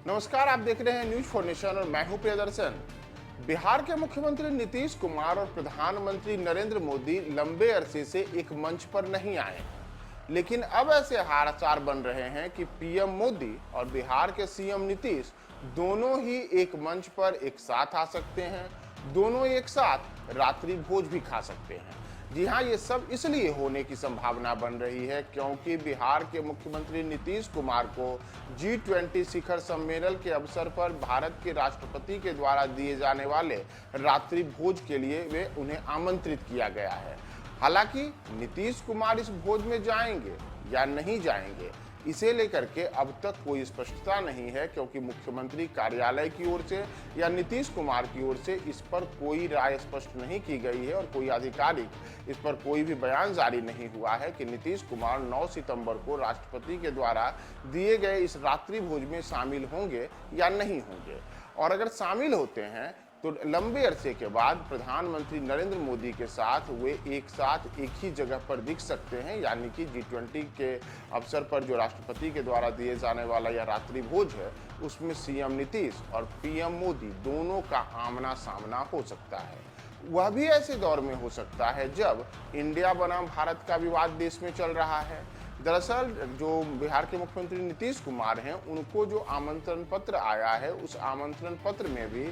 नमस्कार, आप देख रहे हैं न्यूज फॉर नेशन और मैं हूं प्रियदर्शन। बिहार के मुख्यमंत्री नीतीश कुमार और प्रधानमंत्री नरेंद्र मोदी लंबे अरसे से एक मंच पर नहीं आए हैं, लेकिन अब ऐसे हालात बन रहे हैं कि पीएम मोदी और बिहार के सीएम नीतीश दोनों ही एक मंच पर एक साथ आ सकते हैं। दोनों एक साथ रात्रि भोज भी खा सकते हैं। जी हाँ, ये सब इसलिए होने की संभावना बन रही है क्योंकि बिहार के मुख्यमंत्री नीतीश कुमार को G20 शिखर सम्मेलन के अवसर पर भारत के राष्ट्रपति के द्वारा दिए जाने वाले रात्रि भोज के लिए उन्हें आमंत्रित किया गया है। हालांकि नीतीश कुमार इस भोज में जाएंगे या नहीं जाएंगे, इसे लेकर के अब तक कोई स्पष्टता नहीं है, क्योंकि मुख्यमंत्री कार्यालय की ओर से या नीतीश कुमार की ओर से इस पर कोई राय स्पष्ट नहीं की गई है और कोई आधिकारिक इस पर कोई भी बयान जारी नहीं हुआ है कि नीतीश कुमार 9 सितंबर को राष्ट्रपति के द्वारा दिए गए इस रात्रि भोज में शामिल होंगे या नहीं होंगे। और अगर शामिल होते हैं तो लंबे अरसे के बाद प्रधानमंत्री नरेंद्र मोदी के साथ वे एक साथ एक ही जगह पर दिख सकते हैं, यानी कि G20 के अवसर पर जो राष्ट्रपति के द्वारा दिए जाने वाला यह रात्रि भोज है, उसमें सीएम नीतीश और पीएम मोदी दोनों का आमना सामना हो सकता है। वह भी ऐसे दौर में हो सकता है जब इंडिया बनाम भारत का विवाद देश में चल रहा है। दरअसल जो बिहार के मुख्यमंत्री नीतीश कुमार हैं, उनको जो आमंत्रण पत्र आया है, उस आमंत्रण पत्र में भी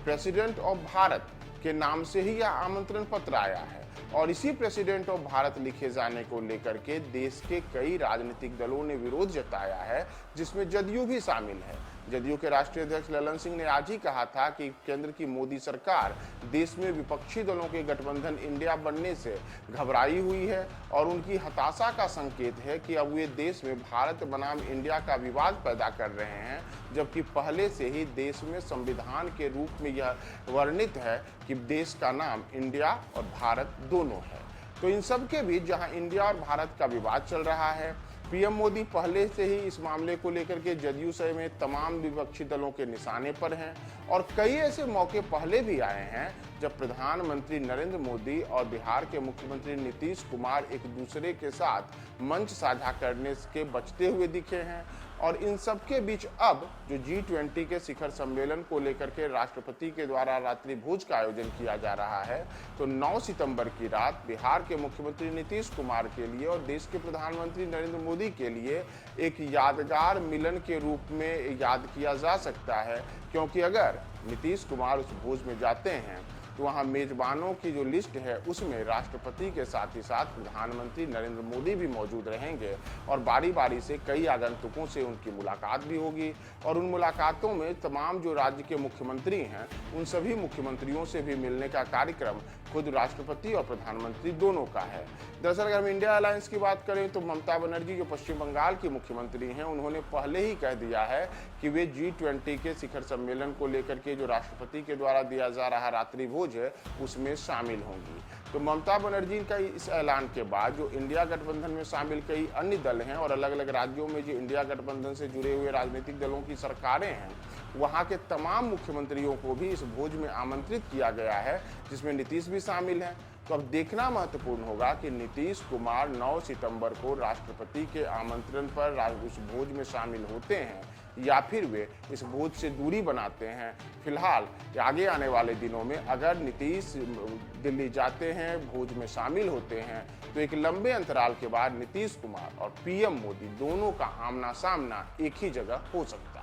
प्रेसिडेंट ऑफ भारत के नाम से ही यह आमंत्रण पत्र आया है। और इसी प्रेसिडेंट ऑफ भारत लिखे जाने को लेकर के देश के कई राजनीतिक दलों ने विरोध जताया है, जिसमें जदयू भी शामिल है। जदयू के राष्ट्रीय अध्यक्ष ललन सिंह ने आज ही कहा था कि केंद्र की मोदी सरकार देश में विपक्षी दलों के गठबंधन इंडिया बनने से घबराई हुई है और उनकी हताशा का संकेत है कि अब वे देश में भारत बनाम इंडिया का विवाद पैदा कर रहे हैं, जबकि पहले से ही देश में संविधान के रूप में यह वर्णित है कि देश का नाम इंडिया और भारत दोनों है। तो इन सब के बीच जहां इंडिया और भारत का विवाद चल रहा है, पीएम मोदी पहले से ही इस मामले को लेकर के जदयू समेत तमाम विपक्षी दलों के निशाने पर हैं और कई ऐसे मौके पहले भी आए हैं जब प्रधानमंत्री नरेंद्र मोदी और बिहार के मुख्यमंत्री नीतीश कुमार एक दूसरे के साथ मंच साझा करने के बचते हुए दिखे हैं। और इन सब के बीच अब जो G20 के शिखर सम्मेलन को लेकर के राष्ट्रपति के द्वारा रात्रि भोज का आयोजन किया जा रहा है, तो 9 सितंबर की रात बिहार के मुख्यमंत्री नीतीश कुमार के लिए और देश के प्रधानमंत्री नरेंद्र मोदी के लिए एक यादगार मिलन के रूप में याद किया जा सकता है, क्योंकि अगर नीतीश कुमार उस भोज में जाते हैं तो वहाँ मेजबानों की जो लिस्ट है उसमें राष्ट्रपति के साथ ही साथ प्रधानमंत्री नरेंद्र मोदी भी मौजूद रहेंगे और बारी बारी से कई आगंतुकों से उनकी मुलाकात भी होगी और उन मुलाकातों में तमाम जो राज्य के मुख्यमंत्री हैं उन सभी मुख्यमंत्रियों से भी मिलने का कार्यक्रम खुद राष्ट्रपति और प्रधानमंत्री दोनों का है। दरअसल अगर हम इंडिया अलायंस की बात करें तो ममता बनर्जी जो पश्चिम बंगाल की मुख्यमंत्री हैं, उन्होंने पहले ही कह दिया है कि वे G20 के शिखर सम्मेलन को लेकर के जो राष्ट्रपति के द्वारा दिया जा रहा रात्रि भोज है उसमें शामिल होंगी। तो ममता बनर्जी का इस ऐलान के बाद जो इंडिया गठबंधन में शामिल कई अन्य दल हैं और अलग अलग राज्यों में जो इंडिया गठबंधन से जुड़े हुए राजनीतिक दलों की सरकारें हैं, वहां के तमाम मुख्यमंत्रियों को भी इस भोज में आमंत्रित किया गया है, जिसमें नीतीश भी शामिल हैं। तो अब देखना महत्वपूर्ण होगा कि नीतीश कुमार 9 सितंबर को राष्ट्रपति के आमंत्रण पर उस भोज में शामिल होते हैं या फिर वे इस भोज से दूरी बनाते हैं। फिलहाल आगे आने वाले दिनों में अगर नीतीश दिल्ली जाते हैं, भोज में शामिल होते हैं, तो एक लंबे अंतराल के बाद नीतीश कुमार और पीएम मोदी दोनों का आमना सामना एक ही जगह हो सकता है।